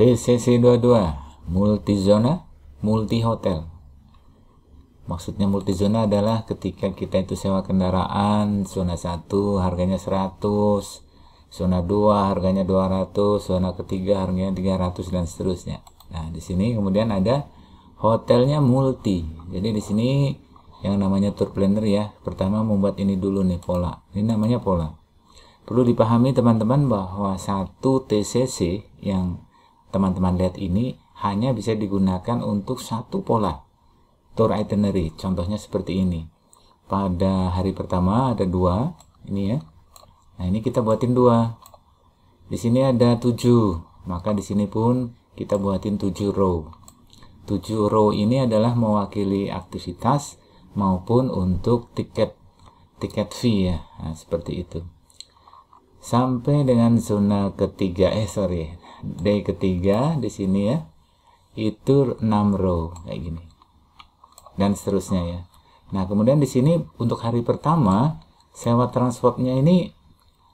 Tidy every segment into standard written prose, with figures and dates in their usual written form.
TCC 22 multizona multi hotel. Maksudnya multizona adalah ketika kita itu sewa kendaraan, zona 1 harganya 100, zona 2 harganya 200, zona ketiga harganya 300 dan seterusnya. Nah, di sini kemudian ada hotelnya multi. Jadi di sini yang namanya tour planner ya, pertama membuat ini dulu nih pola. Ini namanya pola. Perlu dipahami teman-teman bahwa satu TCC yang teman-teman lihat ini hanya bisa digunakan untuk satu pola tour itinerary. Contohnya seperti ini. Pada hari pertama ada 2, ini ya. Nah, ini kita buatin 2. Di sini ada 7, maka di sini pun kita buatin 7 row. 7 row ini adalah mewakili aktivitas maupun untuk tiket fee ya. Nah, seperti itu. Sampai dengan zona ketiga, day ketiga di sini ya, itu 6 row kayak gini dan seterusnya ya. Nah, kemudian di sini untuk hari pertama sewa transportnya ini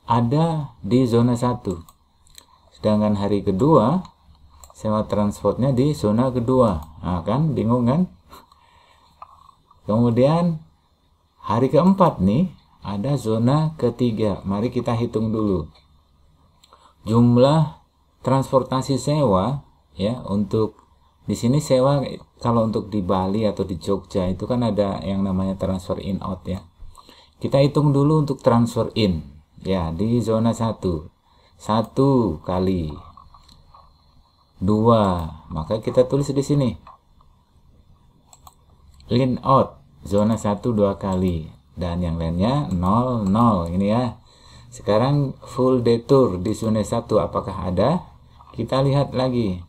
ada di zona 1, sedangkan hari kedua sewa transportnya di zona kedua. Nah, kan bingung kan? Kemudian hari keempat nih ada zona ketiga. Mari kita hitung dulu jumlah transportasi sewa ya. Untuk di sini sewa kalau untuk di Bali atau di Jogja itu kan ada yang namanya transfer in out ya. Kita hitung dulu untuk transfer in ya di zona 1 kali 2, maka kita tulis di sini in out zona 1 2 kali dan yang lainnya 0 0 ini ya. Sekarang full day tour di zona 1 apakah ada? Kita lihat lagi.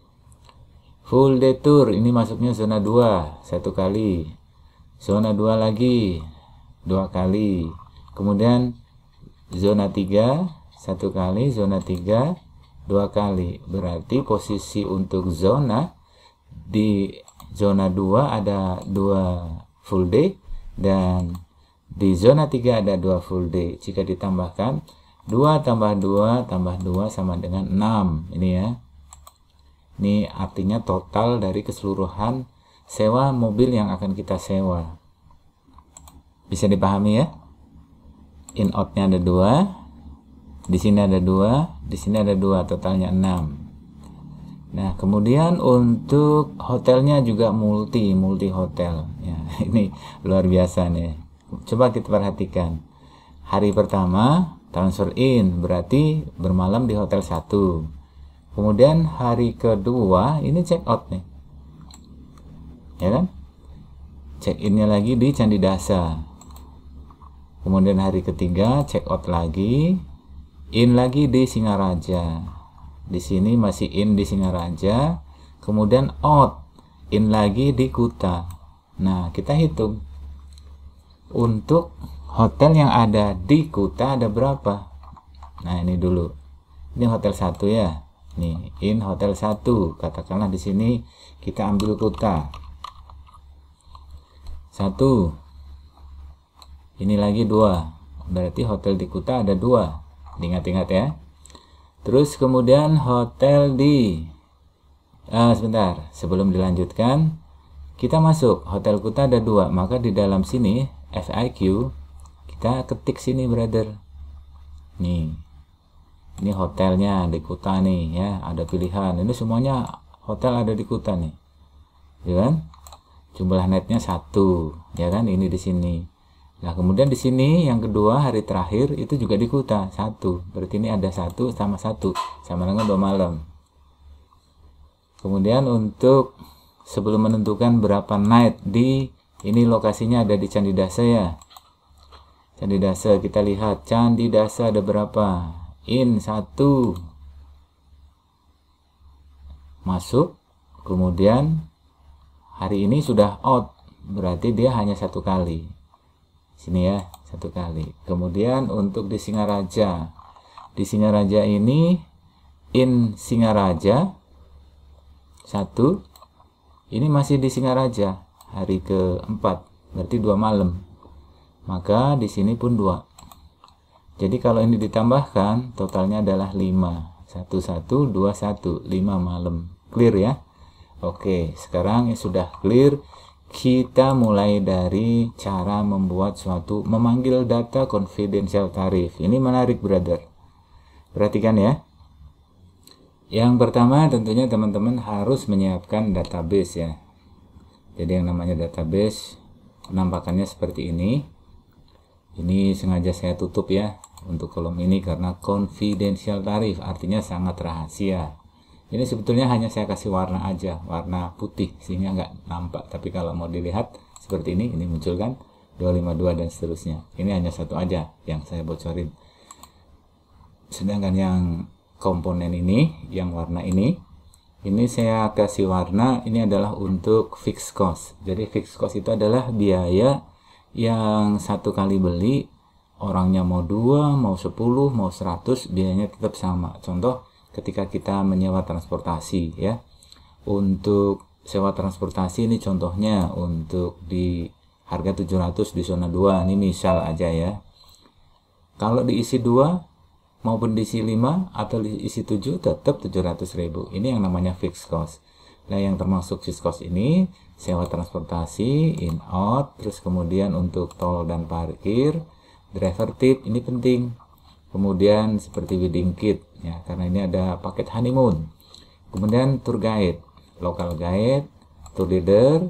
Full day tour ini masuknya zona 2 1 kali. Zona 2 lagi 2 kali. Kemudian zona 3 1 kali, zona 3 2 kali. Berarti posisi untuk zona di zona 2 ada 2 full day dan di zona 3 ada 2 full day. Jika ditambahkan 2 tambah 2 tambah 2 sama dengan 6 ini ya. Ini artinya total dari keseluruhan sewa mobil yang akan kita sewa. Bisa dipahami ya? In out-nya ada 2, di sini ada 2, di sini ada 2, totalnya 6. Nah, kemudian untuk hotelnya juga multi hotel ya. Ini luar biasa nih. Coba kita perhatikan. Hari pertama transfer in berarti bermalam di hotel 1. Kemudian hari kedua ini check out nih. Ya kan? Check innya lagi di Candi Dasa. Kemudian hari ketiga check out lagi, in lagi di Singaraja. Di sini masih in di Singaraja, kemudian out, in lagi di Kuta. Nah, kita hitung. Untuk hotel yang ada di Kuta ada berapa? Nah, ini dulu. Ini hotel 1 ya. Nih, in hotel 1. Katakanlah di sini kita ambil Kuta. 1. Ini lagi 2. Berarti hotel di Kuta ada 2. Ingat-ingat ya. Terus kemudian hotel di sebentar, sebelum dilanjutkan kita masuk hotel Kuta ada 2, maka di dalam sini FIQ kita ketik sini brother. Nih, ini hotelnya di Kuta nih ya, ada pilihan. Ini semuanya hotel ada di Kuta nih, ya kan? Jumlah netnya 1, ya kan? Ini di sini. Nah, kemudian di sini yang kedua hari terakhir itu juga di Kuta 1. Berarti ini ada 1 sama 1 sama dengan 2 malam. Kemudian untuk sebelum menentukan berapa night di ini lokasinya ada di Candi Dasa ya. Candi Dasa kita lihat Candi Dasa ada berapa? In 1 masuk, kemudian hari ini sudah out, berarti dia hanya 1 kali. Sini ya, 1 kali. Kemudian untuk di Singaraja, di Singaraja ini in Singaraja 1, ini masih di Singaraja hari keempat, berarti 2 malam. Maka di sini pun 2. Jadi kalau ini ditambahkan totalnya adalah 5. 1121 5 malam. Clear ya? Oke, sekarang sudah clear. Kita mulai dari cara membuat memanggil data confidential tarif. Ini menarik, brother. Perhatikan ya. Yang pertama tentunya teman-teman harus menyiapkan database ya. Jadi yang namanya database penampakannya seperti ini. Ini sengaja saya tutup ya untuk kolom ini karena confidential tarif, artinya sangat rahasia. Ini sebetulnya hanya saya kasih warna aja, warna putih sehingga nggak nampak. Tapi kalau mau dilihat seperti ini muncul kan 252 dan seterusnya. Ini hanya satu aja yang saya bocorin. Sedangkan yang komponen ini, yang warna ini saya kasih warna, ini adalah untuk fixed cost. Jadi fixed cost itu adalah biaya yang satu kali beli, orangnya mau 2, mau 10, mau 100, biayanya tetap sama. Contoh ketika kita menyewa transportasi ya, untuk sewa transportasi ini contohnya untuk di harga 700 di zona 2, ini misal aja ya. Kalau diisi 2 maupun diisi 5 atau diisi 7 tetap 700.000. Ini yang namanya fixed cost. Nah, yang termasuk fixed cost ini sewa transportasi, in out, terus kemudian untuk tol dan parkir, driver tip, ini penting. Kemudian seperti wedding kit ya, karena ini ada paket honeymoon. Kemudian tour guide, local guide, tour leader,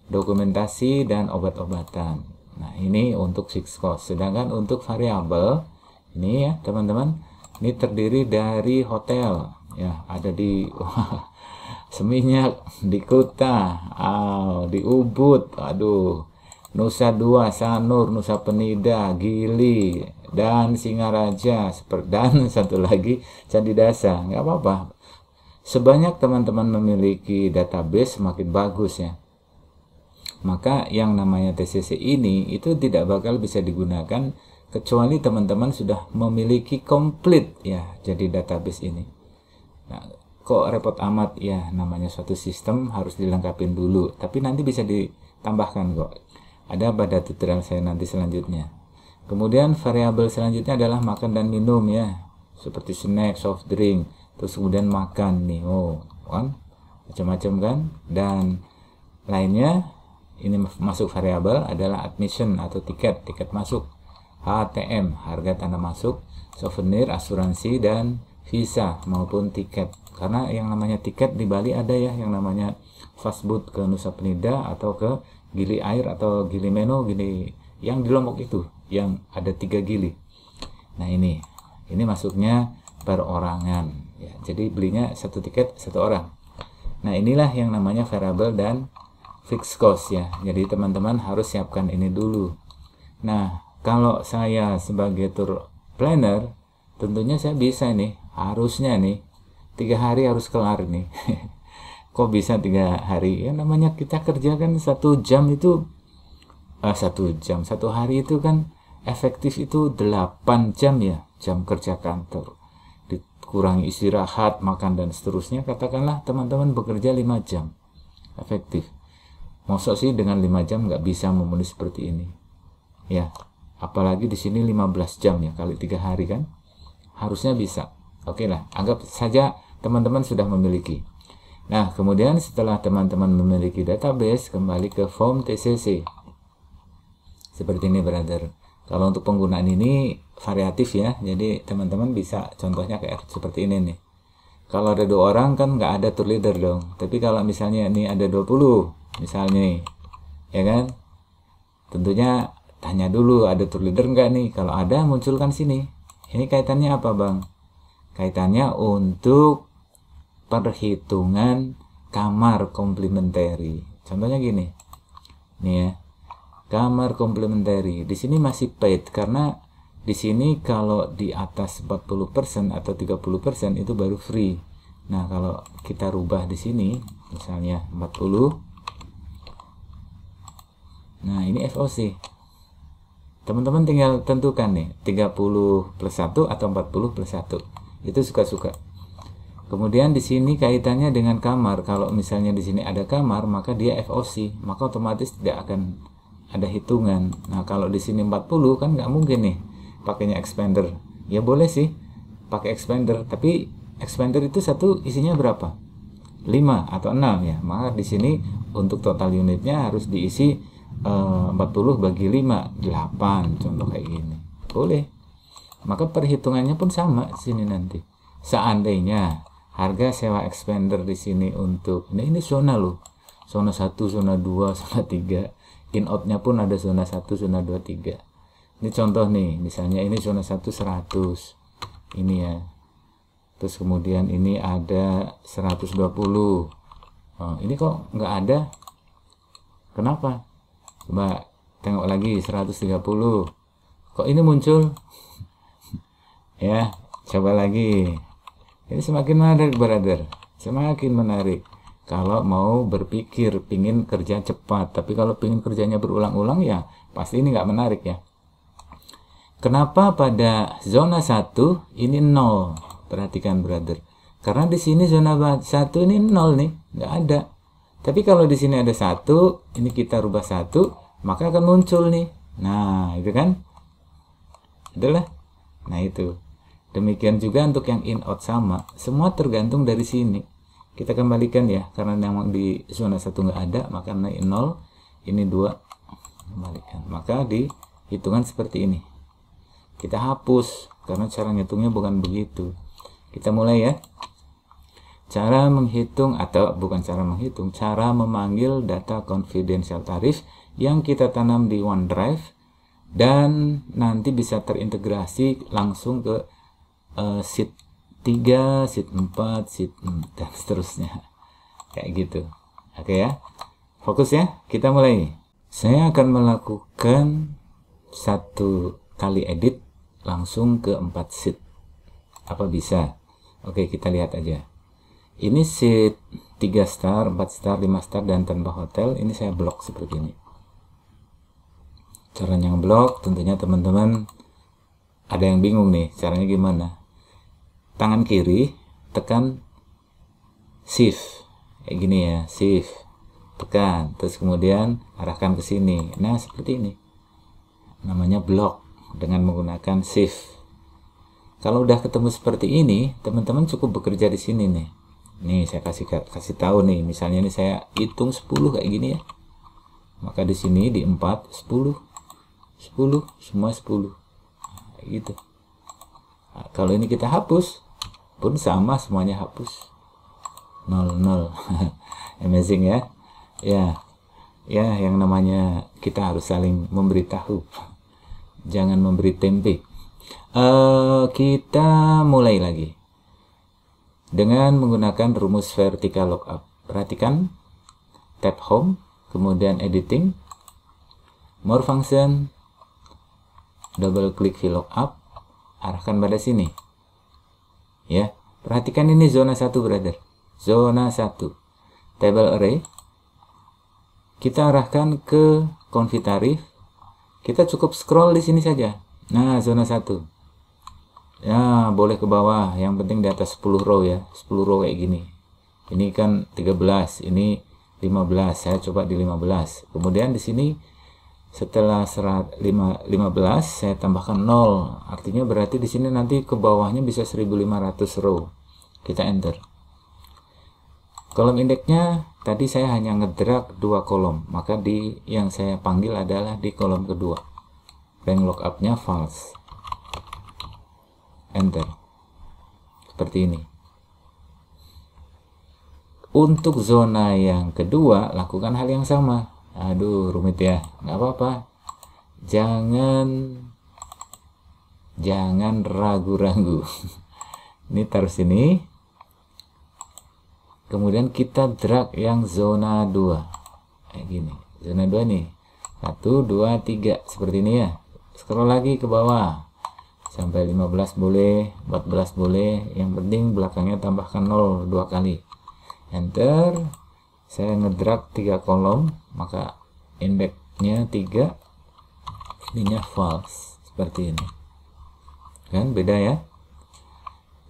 dokumentasi dan obat-obatan. Nah, ini untuk fixed cost. Sedangkan untuk variabel ini ya, teman-teman, ini terdiri dari hotel ya, ada di Seminyak, di Kuta, di Ubud, aduh, Nusa Dua, Sanur, Nusa Penida, Gili, dan Singaraja, dan satu lagi Candi Dasa. Nggak apa-apa, sebanyak teman-teman memiliki database semakin bagus ya. Maka yang namanya TCC ini itu tidak bakal bisa digunakan kecuali teman-teman sudah memiliki komplit ya jadi database ini. Nah, kok repot amat ya, namanya suatu sistem harus dilengkapin dulu, tapi nanti bisa ditambahkan kok, ada pada tutorial saya nanti selanjutnya. Kemudian variabel selanjutnya adalah makan dan minum ya, seperti snack, soft drink, terus kemudian makan nih, kan macam-macam kan, dan lainnya. Ini masuk variabel adalah admission atau tiket masuk, HTM, harga tanda masuk, souvenir, asuransi, dan visa maupun tiket. Karena yang namanya tiket di Bali ada ya, yang namanya fastboat ke Nusa Penida atau ke Gili Air atau Gili Meno, Gili yang di Lombok itu, yang ada 3 gili. Nah ini masuknya perorangan ya, jadi belinya satu tiket satu orang. Nah inilah yang namanya variabel dan fixed cost ya. Jadi teman-teman harus siapkan ini dulu. Nah kalau saya sebagai tour planner, tentunya saya bisa nih, harusnya nih 3 hari harus kelar nih. Kok bisa 3 hari? Ya namanya kita kerjakan 1 jam itu 1 jam, 1 hari itu kan efektif itu 8 jam ya, jam kerja kantor. Dikurangi istirahat, makan dan seterusnya, katakanlah teman-teman bekerja 5 jam efektif. Maksud sih dengan 5 jam nggak bisa memenuhi seperti ini ya, apalagi di sini 15 jam ya, kali 3 hari kan harusnya bisa. Oke lah, anggap saja teman-teman sudah memiliki. Nah kemudian setelah teman-teman memiliki database, kembali ke form TCC seperti ini brother. Kalau untuk penggunaan ini variatif ya, jadi teman-teman bisa contohnya kayak seperti ini nih. Kalau ada 2 orang kan nggak ada tour leader dong, tapi kalau misalnya ini ada 20 misalnya nih, ya kan, tentunya tanya dulu ada tour leader nggak nih. Kalau ada, munculkan sini. Ini kaitannya apa bang? Kaitannya untuk perhitungan kamar komplementari. Contohnya gini nih ya, kamar komplementari di sini masih paid, karena di sini kalau di atas 40% atau 30% itu baru free. Nah kalau kita rubah di sini misalnya 40, nah ini FOC. Teman-teman tinggal tentukan nih 30+1 atau 40+1. Itu suka-suka. Kemudian di sini kaitannya dengan kamar. Kalau misalnya di sini ada kamar, maka dia FOC, maka otomatis tidak akan ada hitungan. Nah, kalau di sini 40 kan nggak mungkin nih pakainya expander. Ya boleh sih pakai expander, tapi expander itu satu isinya berapa? 5 atau 6 ya. Maka di sini untuk total unitnya harus diisi 40 bagi 5, 8 contoh kayak gini. Boleh. Maka perhitungannya pun sama di sini nanti. Seandainya harga sewa expander di sini untuk ini zona loh. Zona 1, zona 2, zona 3. In out-nya pun ada zona 1, zona 2, 3. Ini contoh nih, misalnya ini zona 1 100. Ini ya. Terus kemudian ini ada 120. Oh, ini kok nggak ada? Kenapa? Coba tengok lagi 130. Kok ini muncul? Ya, coba lagi. Ini semakin menarik, brother. Semakin menarik. Kalau mau berpikir pingin kerja cepat, tapi kalau pingin kerjanya berulang-ulang ya pasti ini nggak menarik ya. Kenapa pada zona 1 ini 0? Perhatikan, brother. Karena di sini zona 1 ini 0 nih, nggak ada. Tapi kalau di sini ada 1, ini kita rubah 1, maka akan muncul nih. Nah, itu kan? Itulah. Nah, itu. Demikian juga untuk yang in out sama. Semua tergantung dari sini. Kita kembalikan ya, karena memang di zona 1 nggak ada, maka naik 0, ini 2, kembalikan. Maka di hitungan seperti ini. Kita hapus, karena cara ngitungnya bukan begitu. Kita mulai ya. Cara menghitung, atau bukan cara menghitung, cara memanggil data confidential tarif yang kita tanam di OneDrive, dan nanti bisa terintegrasi langsung ke sheet 3, sheet 4, sheet 6, dan seterusnya. Kayak gitu. Oke ya. Fokus ya. Kita mulai. Saya akan melakukan 1 kali edit langsung ke 4 sheet. Apa bisa? Oke, kita lihat aja. Ini sheet 3 star, 4 star, 5 star, dan tanpa hotel. Ini saya blok seperti ini. Caranya blok, tentunya teman-teman ada yang bingung nih. Caranya gimana? Tangan kiri tekan shift kayak gini ya, shift tekan, terus kemudian arahkan ke sini. Nah, seperti ini namanya blok dengan menggunakan shift. Kalau udah ketemu seperti ini, teman-teman cukup bekerja di sini nih. Nih saya kasih tahu nih, misalnya ini saya hitung 10 kayak gini ya, maka di sini di 4 10 semua 10 kayak gitu. Nah, kalau ini kita hapus pun sama, semuanya hapus 0 0. Amazing ya. Ya yang namanya kita harus saling memberitahu, jangan memberi tempe. Kita mulai lagi dengan menggunakan rumus vertical lookup. Perhatikan, tab home, kemudian editing, more function, double klik VLOOKUP, arahkan pada sini ya. Perhatikan ini zona 1, brother. Zona 1 table array, kita arahkan ke config tarif. Kita cukup scroll di sini saja. Nah, zona 1 ya, boleh ke bawah, yang penting di atas 10 row ya. 10 row kayak gini. Ini kan 13, ini 15. Saya coba di 15. Kemudian di sini setelah 15 saya tambahkan 0, artinya berarti di sini nanti ke bawahnya bisa 1500 row. Kita enter. Kolom indeksnya tadi saya hanya ngedrag 2 kolom, maka di yang saya panggil adalah di kolom kedua. Rank lookupnya false. Enter. Seperti ini. Untuk zona yang kedua lakukan hal yang sama. Aduh, rumit ya. Nggak apa-apa. Jangan ragu-ragu. Ini taruh sini. Kemudian kita drag yang zona 2. Kayak gini. Zona 2 nih. 1, 2, 3. Seperti ini ya. Scroll lagi ke bawah. Sampai 15 boleh, 14 boleh. Yang penting belakangnya tambahkan 0 2 kali. Enter. Saya ngedrag 3 kolom, maka indexnya 3, ininya false, seperti ini. Kan beda ya.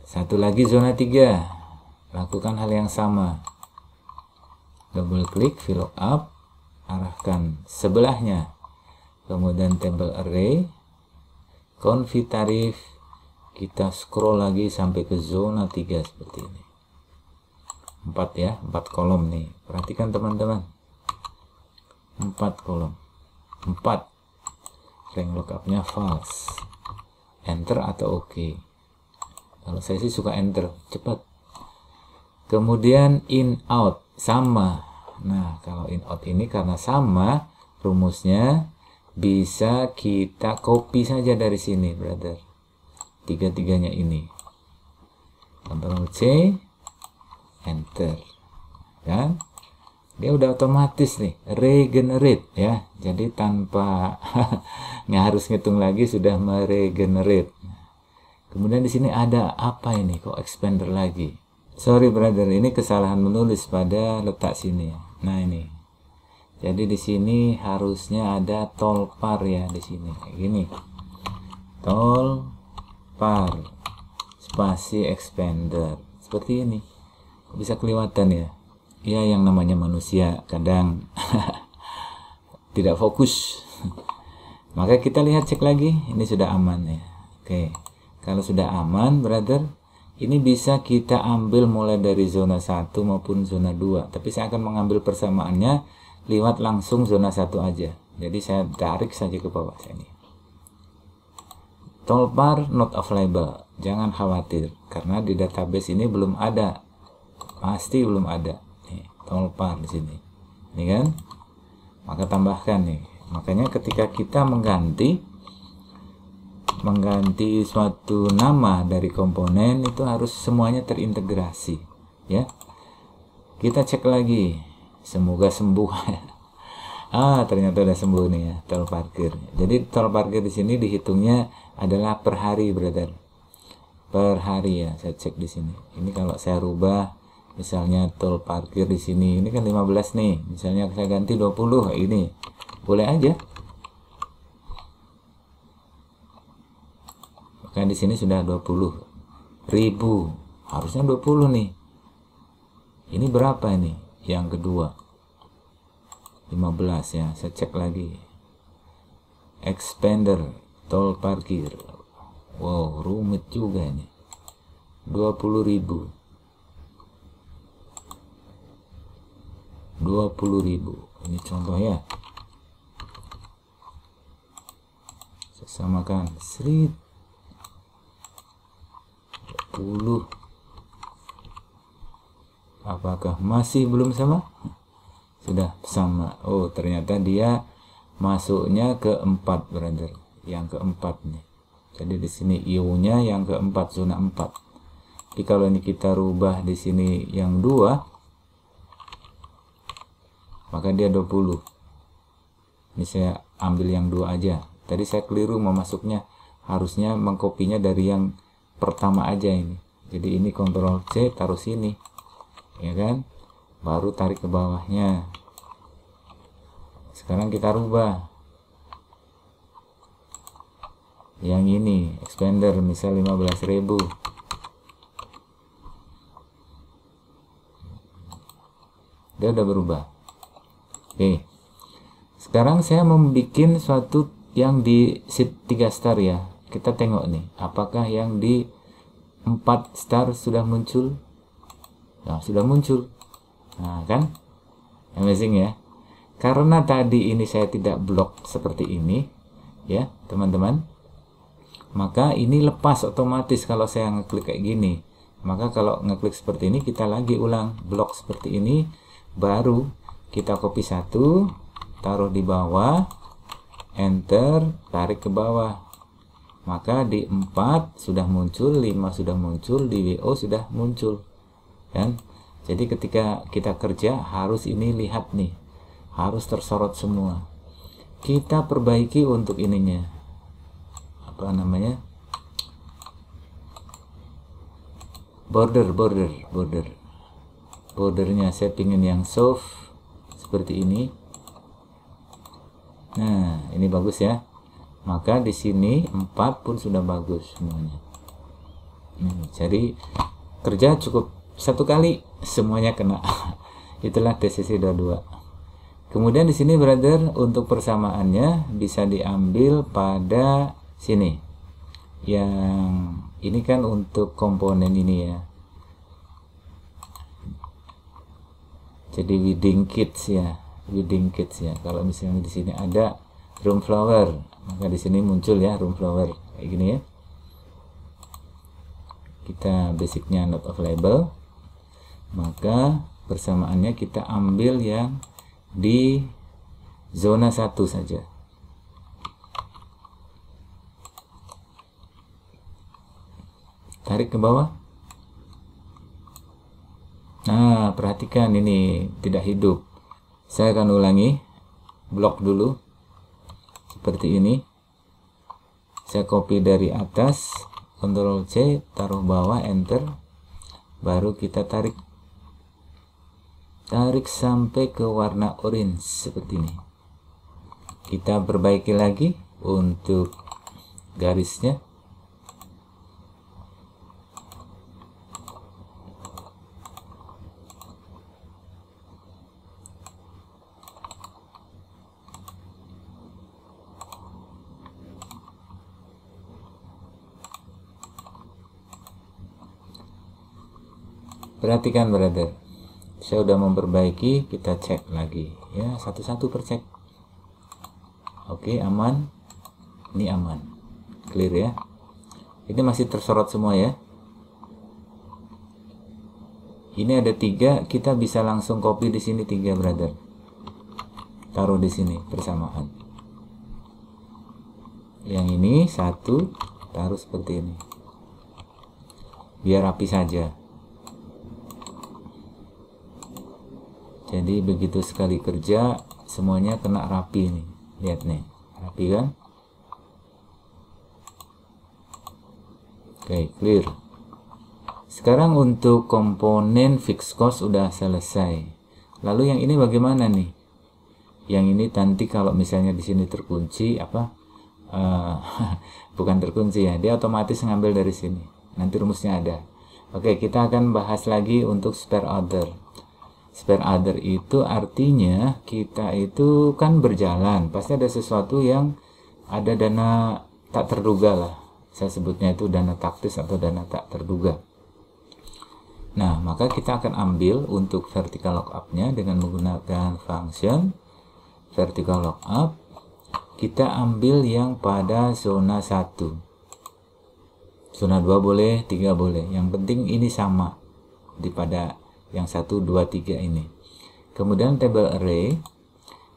Satu lagi zona 3, lakukan hal yang sama. Double klik VLOOKUP, arahkan sebelahnya. Kemudian table array, config tarif, Kita scroll lagi sampai ke zona 3 seperti ini. 4 ya, 4 kolom nih. Perhatikan teman-teman. 4 kolom. 4. Rank lookupnya false. Enter atau OK. Kalau saya sih suka enter, cepat. Kemudian in out sama. Nah, kalau in out ini karena sama rumusnya, bisa kita copy saja dari sini, brother. Tiga-tiganya ini. Ctrl C, enter. Kan? Dia udah otomatis nih regenerate ya. Jadi tanpa nggak harus ngitung lagi sudah meregenerate. Kemudian di sini ada apa ini? Kok expander lagi? Sorry brother, ini kesalahan menulis pada letak sini. Nah ini. Jadi di sini harusnya ada toolbar ya di sini. Kayak gini. Toolbar spasi expander. Seperti ini. Bisa kelihatan ya. Ya yang namanya manusia kadang tidak fokus. Maka kita lihat cek lagi, ini sudah aman ya. Oke. Kalau sudah aman, brother, ini bisa kita ambil mulai dari zona 1 maupun zona 2. Tapi saya akan mengambil persamaannya lewat langsung zona 1 aja. Jadi saya tarik saja ke bawah sini. Toolbar not available. Jangan khawatir karena di database ini belum ada. Pasti belum ada. Nih, toolbar di sini. Ini kan? Maka tambahkan nih. Makanya ketika kita mengganti suatu nama dari komponen itu harus semuanya terintegrasi ya. Kita cek lagi, semoga sembuh. Ternyata udah sembuh nih ya, tol parkir. Jadi tol parkir di sini dihitungnya adalah per hari, brother. Per hari ya, saya cek di sini. Ini kalau saya rubah misalnya tol parkir di sini, ini kan 15 nih. Misalnya saya ganti 20 ini. Boleh aja. Kan di sini sudah 20.000, harusnya 20 nih. Ini berapa ini? Yang kedua 15 ya, saya cek lagi. Expander tol parkir. Wow, rumit juga ini. 20.000. 20.000. Ini contoh ya. Saya samakan 1000. 10. Apakah masih belum sama? Sudah sama. Oh, ternyata dia masuknya ke 4, brother. Yang keempat nih. Jadi di sini IO-nya yang keempat, zona 4. Tapi kalau ini kita rubah di sini yang 2, maka dia 20. Ini saya ambil yang 2 aja. Tadi saya keliru memasuknya. Harusnya mengkopinya dari yang pertama aja ini. Jadi ini Ctrl C taruh sini ya kan, baru tarik ke bawahnya. Sekarang kita rubah yang ini, expander misal 15.000. Dia udah berubah. Oke, sekarang saya membuat suatu yang di sheet 3 star ya. Kita tengok nih, apakah yang di 4 star sudah muncul? Nah, sudah muncul. Nah, kan? Amazing ya. Karena tadi ini saya tidak blok seperti ini, ya, teman-teman. Maka ini lepas otomatis kalau saya ngeklik kayak gini. Maka kalau ngeklik seperti ini, kita lagi ulang blok seperti ini, baru kita copy satu, taruh di bawah, enter, tarik ke bawah. Maka di 4 sudah muncul, 5 sudah muncul, di WO sudah muncul kan. Jadi ketika kita kerja harus ini, lihat nih, harus tersorot semua. Kita perbaiki untuk ininya, apa namanya, bordernya saya pingin yang soft seperti ini. Nah, ini bagus ya. Maka di sini 4 pun sudah bagus semuanya. Jadi kerja cukup satu kali semuanya kena. Itulah TCC 22. Kemudian di sini brother, untuk persamaannya bisa diambil pada sini. Yang Ini kan untuk komponen ini ya. Jadi wedding kits ya, Kalau misalnya di sini ada room flower, maka di sini muncul ya room flower kayak gini ya. Kita basicnya not available, maka persamaannya kita ambil yang di zona 1 saja. Tarik ke bawah. Nah, perhatikan ini tidak hidup. Saya akan ulangi. Blok dulu. Seperti ini. Saya copy dari atas. Ctrl C, taruh bawah, enter. Baru kita tarik. Tarik sampai ke warna orange seperti ini. Kita perbaiki lagi untuk garisnya. Perhatikan brother, saya udah memperbaiki, kita cek lagi ya, satu-satu percek. Oke, aman, ini aman, clear ya. Ini masih tersorot semua ya. Ini ada 3, kita bisa langsung copy di sini 3 brother, taruh di sini bersamaan. Yang ini 1, taruh seperti ini, biar rapi saja. Jadi begitu sekali kerja semuanya kena rapi nih. Lihat nih, rapi kan? Oke, clear. Sekarang untuk komponen fixed cost udah selesai. Lalu yang ini bagaimana nih? Yang ini nanti kalau misalnya di sini terkunci apa? Bukan terkunci ya, dia otomatis ngambil dari sini. Nanti rumusnya ada. Oke, kita akan bahas lagi untuk spare order. Spare order itu artinya kita itu kan berjalan, pasti ada sesuatu yang ada dana tak terduga lah. Saya sebutnya itu dana taktis atau dana tak terduga. Nah, maka kita akan ambil untuk vertical lookup-nya dengan menggunakan function vertical lookup. Kita ambil yang pada zona 1. Zona 2 boleh, 3 boleh. Yang penting ini sama di pada yang 1, 2, 3 ini. Kemudian table array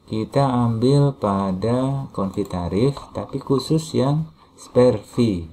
kita ambil pada konfi tarif, tapi khusus yang spare fee.